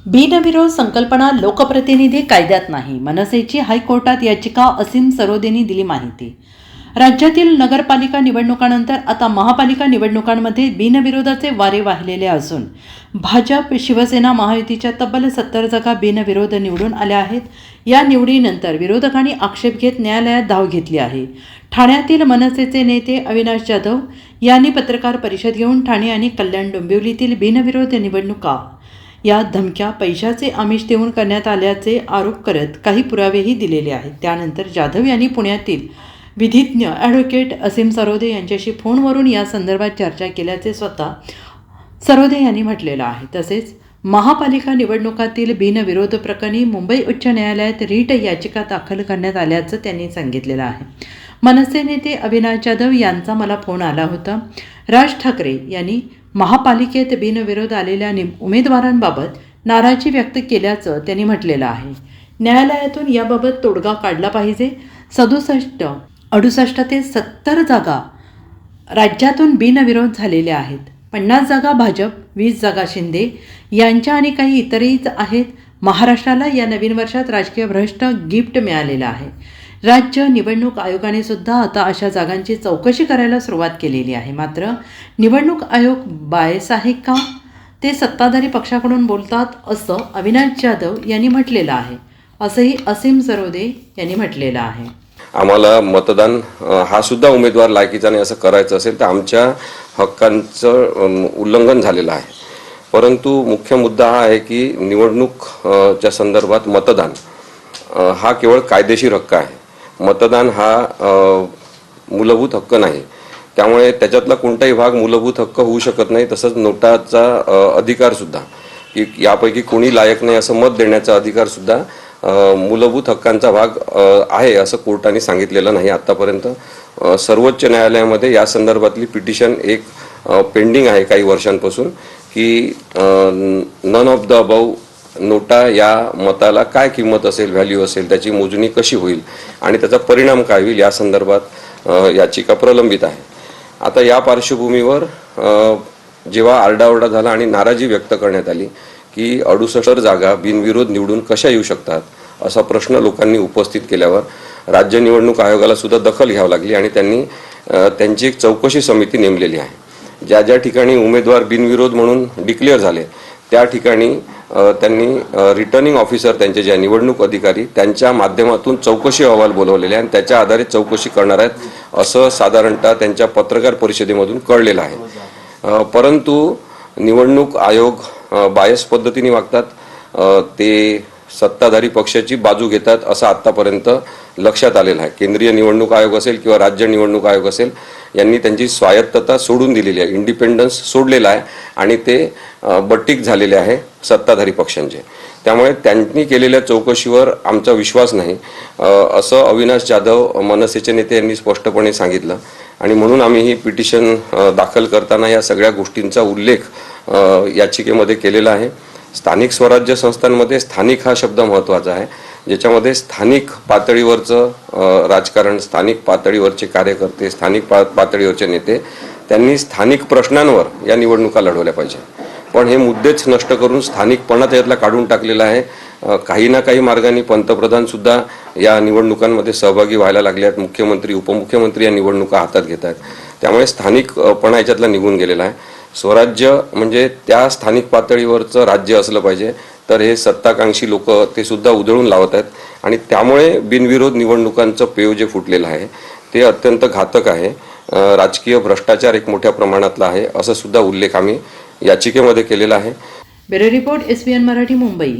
बिनविरोध संकल्पना लोकप्रतिनिधी कायद्यात नाही. मनसेची हायकोर्टात याचिका. असीम सरोदेंनी दिली माहिती. राज्यातील नगरपालिका निवडणुकांनंतर आता महापालिका निवडणुकांमध्ये बिनविरोधाचे वारे वाहिलेले असून भाजप, शिवसेना, महायुतीच्या तब्बल 70 जागा बिनविरोध निवडून आल्या आहेत. या निवडीनंतर विरोधकांनी आक्षेप घेत न्यायालयात धाव घेतली आहे. ठाण्यातील मनसेचे नेते अविनाश जाधव यांनी पत्रकार परिषद घेऊन ठाणे आणि कल्याण डोंबिवलीतील बिनविरोध निवडणुका या धमक्या पैशाचे आमिष देऊन करण्यात आल्याचे आरोप करत काही पुरावेही दिलेले आहेत. त्यानंतर जाधव यांनी पुण्यातील विधिज्ञ ॲडव्होकेट असीम सरोदे यांच्याशी फोनवरून या संदर्भात चर्चा केल्याचे स्वतः सरोदे यांनी म्हटलेलं आहे. तसेच महापालिका निवडणुकातील बिनविरोध प्रकरणी मुंबई उच्च न्यायालयात रीट याचिका दाखल करण्यात आल्याचं त्यांनी सांगितलेलं आहे. मनसे नेते अविनाश जाधव यांचा मला फोन आला होता. राज ठाकरे यांनी महापालिकेत बिनविरोध आलेल्या उमेदवारांबाबत नाराजी व्यक्त केल्याचं त्यांनी म्हटलेलं आहे. न्यायालयातून याबाबत तोडगा काढला पाहिजे. 68 ते 70 जागा राज्यातून बिनविरोध झालेल्या आहेत. 50 जागा भाजप, 20 जागा शिंदे यांच्या आणि काही इतरही आहेत. महाराष्ट्राला या नवीन वर्षात राजकीय भ्रष्ट गिफ्ट मिळालेलं आहे. राज्य निवडणूक आयोगाने सुद्धा आता अशा जागांची चौकशी करायला सुरुवात केलेली आहे. मात्र निवडणूक आयोग बायस आहे का, ते सत्ताधारी पक्षाकडून बोलतात असं अविनाश जाधव यांनी म्हटलेलं आहे. असंही असीम सरोदे यांनी म्हटलेलं आहे. आम्हाला मतदान हा सुद्धा उमेदवार लायकीचा नाही असं करायचं असेल तर आमच्या हक्कांचं उल्लंघन झालेलं आहे. परंतु मुख्य मुद्दा हा आहे की निवडणूकच्या संदर्भात मतदान हा केवळ कायदेशीर हक्क आहे. मतदान हा मूलभूत हक्क नाही. त्यामुळे त्याच्यातला कोणताही भाग मूलभूत हक्क होऊ शकत नाही. तसंच नोटाचा अधिकार सुद्धा, की यापैकी कोणी लायक नाही असं मत देण्याचा अधिकार सुद्धा मूलभूत हक्कांचा भाग आहे असं कोर्टाने सांगितलेलं नाही आतापर्यंत. सर्वोच्च न्यायालयामध्ये या संदर्भातली पिटिशन एक पेंडिंग आहे काही वर्षांपासून, की नन ऑफ द अबव नोटा या मताला काय किंमत असेल, व्हॅल्यू असेल, त्याची मोजणी कशी होईल आणि त्याचा परिणाम काय होईल या संदर्भात याचिका प्रलंबित आहे. आता या पार्श्वभूमीवर जेव्हा आरडाओरडा झाला आणि नाराजी व्यक्त करण्यात आली की 68 जागा बिनविरोध निवडून कशा येऊ शकतात असा प्रश्न लोकांनी उपस्थित केल्यावर राज्य निवडणूक आयोगाला सुद्धा दखल घ्यावी लागली आणि त्यांनी त्यांची एक चौकशी समिती नेमलेली आहे. ज्या ज्या ठिकाणी उमेदवार बिनविरोध म्हणून डिक्लेअर झाले त्या ठिकाणी त्यांनी रिटर्निंग ऑफिसर, त्यांचे जे निवडणूक अधिकारी, त्यांच्या माध्यमातून चौकशी अहवाल बोलवलेले आणि त्याच्या आधारे चौकशी करणार आहेत असं साधारणतः त्यांच्या पत्रकार परिषदेमधून कळलेलं आहे. परंतु निवडणूक आयोग बायस पद्धतीने वागतात. ते सत्ताधारी पक्षाची बाजू घेतात असं आत्तापर्यंत लक्षात आलेलं आहे. केंद्रीय निवडणूक आयोग असेल किंवा राज्य निवडणूक आयोग असेल यांनी त्यांची स्वायत्तता सोडून दिलेली आहे, इंडिपेंडन्स सोडलेला आहे आणि ते बट्टीक झालेले आहे सत्ताधारी पक्षांचे. त्यामुळे त्यांनी केलेल्या चौकशीवर आमचा विश्वास नाही असं अविनाश जाधव मनसेचे नेते यांनी स्पष्टपणे सांगितलं आणि म्हणून आम्ही ही पिटिशन दाखल करताना या सगळ्या गोष्टींचा उल्लेख याचिकेमध्ये केलेला आहे. स्थानिक स्वराज्य संस्थांमध्ये स्थानिक हा शब्द महत्त्वाचा आहे, ज्याच्यामध्ये स्थानिक पातळीवरचं राजकारण, स्थानिक पातळीवरचे कार्यकर्ते, स्थानिक पातळीवरचे नेते त्यांनी स्थानिक प्रश्नांवर या निवडणुका लढवल्या पाहिजे. पण हे मुद्देच नष्ट करून स्थानिकपणा त्यातला काढून टाकलेला आहे. काही ना काही मार्गाने पंतप्रधान सुद्धा या निवडणुकांमध्ये सहभागी व्हायला लागले आहेत. मुख्यमंत्री, उपमुख्यमंत्री या निवडणुका हातात घेत आहेत. त्यामुळे स्थानिकपणा याच्यातला निघून गेलेला आहे. स्वराज्य म्हणजे त्या स्थानिक पातळीवरचं राज्य असलं पाहिजे, तर हे सत्ताकांक्षी लोक ते सुद्धा उधळून लावत आहेत आणि त्यामुळे बिनविरोध निवडणुकांचं पेव जे फुटलेलं आहे ते अत्यंत घातक आहे. राजकीय भ्रष्टाचार एक मोठ्या प्रमाणातला आहे असं सुद्धा उल्लेख आम्ही याचिकेमध्ये केलेला आहे. Bureau report, SBN Marathi, Mumbai.